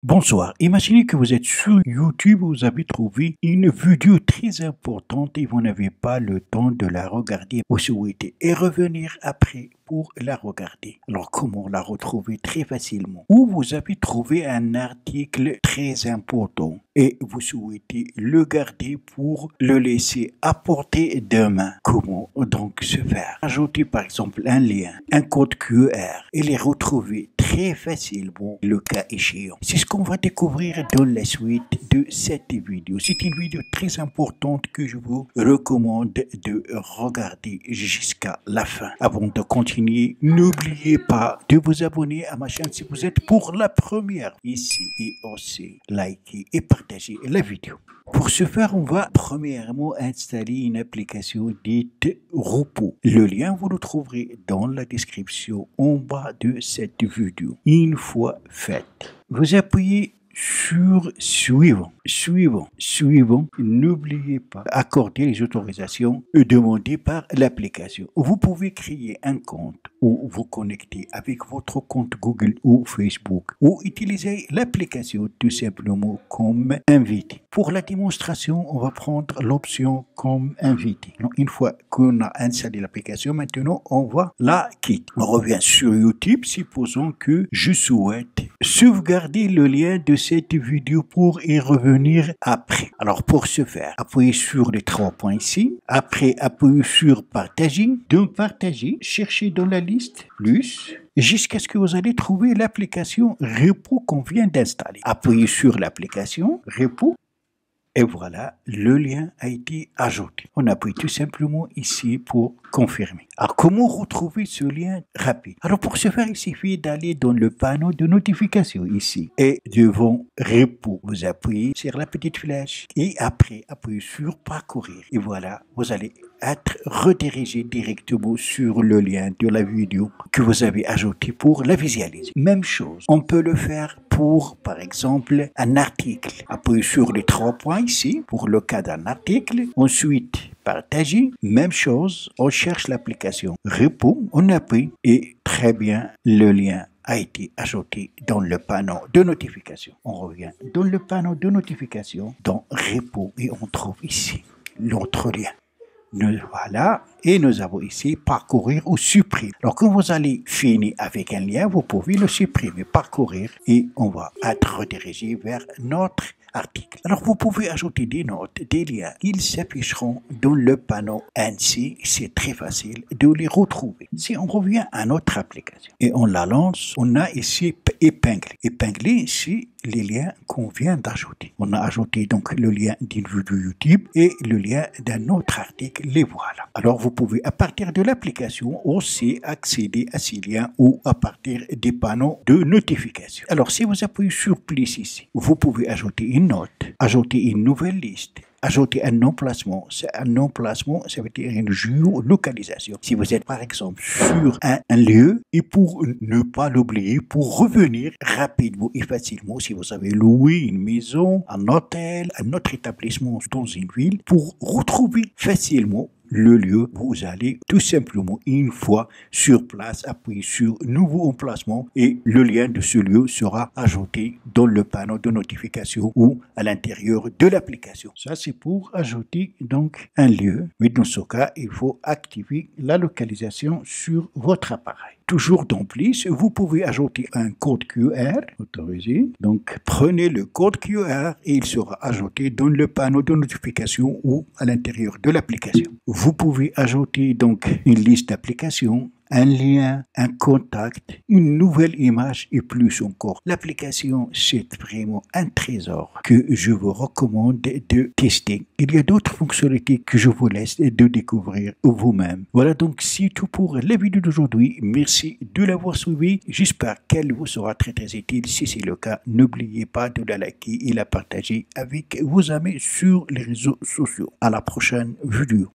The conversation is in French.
Bonsoir, imaginez que vous êtes sur YouTube, vous avez trouvé une vidéo très importante et vous n'avez pas le temps de la regarder. Vous souhaitez et revenir après pour la regarder. Alors comment la retrouver très facilement? Ou vous avez trouvé un article très important et vous souhaitez le garder pour le laisser à portée de main. Comment donc se faire? Ajouter par exemple un lien, un code QR et les retrouver très facilement le cas échéant. C'est ce qu'on va découvrir dans la suite de cette vidéo. C'est une vidéo très importante que je vous recommande de regarder jusqu'à la fin. Avant de continuer, n'oubliez pas de vous abonner à ma chaîne si vous êtes pour la première ici et aussi liker et partager la vidéo. Pour ce faire, on va premièrement installer une application dite Repos. Le lien, vous le trouverez dans la description en bas de cette vidéo. Une fois faite, vous appuyez sur suivant. N'oubliez pas d'accorder les autorisations demandées par l'application. Vous pouvez créer un compte ou vous connecter avec votre compte Google ou Facebook ou utiliser l'application tout simplement comme invité. Pour la démonstration, on va prendre l'option comme invité. Donc, une fois qu'on a installé l'application, maintenant on va la quitter. On revient sur YouTube, supposons que je souhaite sauvegarder le lien de cette vidéo pour y revenir après. Alors pour ce faire, appuyez sur les 3 points ici. Après, appuyez sur partager. Donc partager, cherchez dans la liste plus jusqu'à ce que vous allez trouver l'application Repos qu'on vient d'installer. Appuyez sur l'application Repos. Et voilà, le lien a été ajouté. On appuie tout simplement ici pour confirmer. Alors, comment retrouver ce lien rapide? Alors, pour ce faire, il suffit d'aller dans le panneau de notification ici. Et devant Repos, vous appuyez sur la petite flèche. Et après, appuyez sur parcourir. Et voilà, vous allez être redirigé directement sur le lien de la vidéo que vous avez ajouté pour la visualiser. Même chose, on peut le faire pour, par exemple, un article. Appuyez sur les 3 points ici pour le cas d'un article. Ensuite, partager. Même chose, on cherche l'application Repos, on appuie et très bien, le lien a été ajouté dans le panneau de notification. On revient dans le panneau de notification, dans Repos et on trouve ici l'autre lien. Voilà, et nous avons ici parcourir ou supprimer. Alors quand vous allez finir avec un lien, vous pouvez le supprimer, parcourir et on va être redirigé vers notre article. Alors vous pouvez ajouter des notes, des liens. Ils s'afficheront dans le panneau. Ainsi, c'est très facile de les retrouver. Si on revient à notre application et on la lance, on a ici épinglé. Épinglé, c'est les liens qu'on vient d'ajouter. On a ajouté donc le lien d'une vidéo YouTube et le lien d'un autre article. Les voilà. Alors vous pouvez à partir de l'application aussi accéder à ces liens ou à partir des panneaux de notification. Alors si vous appuyez sur plus ici, vous pouvez ajouter une note, ajouter une nouvelle liste, ajouter un emplacement. Un emplacement, ça veut dire une géolocalisation. Si vous êtes par exemple sur un lieu et pour ne pas l'oublier, pour revenir rapidement et facilement, si vous avez loué une maison, un hôtel, un autre établissement dans une ville, pour retrouver facilement le lieu, vous allez tout simplement une fois sur place appuyer sur nouveau emplacement et le lien de ce lieu sera ajouté dans le panneau de notification ou à l'intérieur de l'application. Ça c'est pour ajouter donc un lieu, mais dans ce cas il faut activer la localisation sur votre appareil. Toujours dans plus, vous pouvez ajouter un code QR autorisé. Donc, prenez le code QR et il sera ajouté dans le panneau de notification ou à l'intérieur de l'application. Vous pouvez ajouter donc une liste d'applications, un lien, un contact, une nouvelle image et plus encore. L'application, c'est vraiment un trésor que je vous recommande de tester. Il y a d'autres fonctionnalités que je vous laisse de découvrir vous-même. Voilà donc c'est tout pour la vidéo d'aujourd'hui. Merci de l'avoir suivi. J'espère qu'elle vous sera très utile. Si c'est le cas, n'oubliez pas de la liker et la partager avec vos amis sur les réseaux sociaux. À la prochaine vidéo.